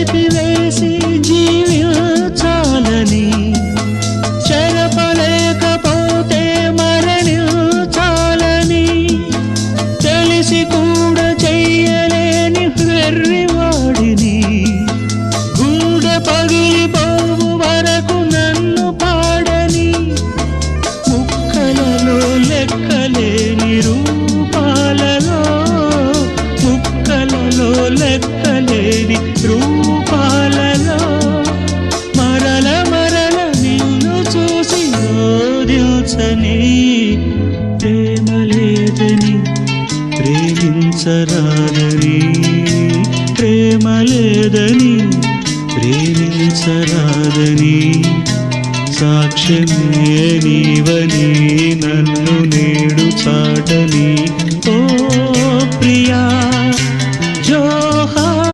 కలిపివేసి జీవించాలని, చెరపలేకపోతే మరణించాలని, తెలిసి కూడా చెయ్యలేని వెర్రివాడిని, గుండె పగిలిపోవు వరకు నన్ను పాడని, ముక్కలలో లెక్కలేని రూపాలలో, ముక్కలలో లెక్కలేని రూపాలలో మరల మరల నిన్ను చూసి రోదించని, ప్రేమ లేదని ప్రేమించరాదని, ప్రేమ లేదని ప్రేమించరాదని, సాక్ష్యమే నీవని నన్ను నేడు చాటి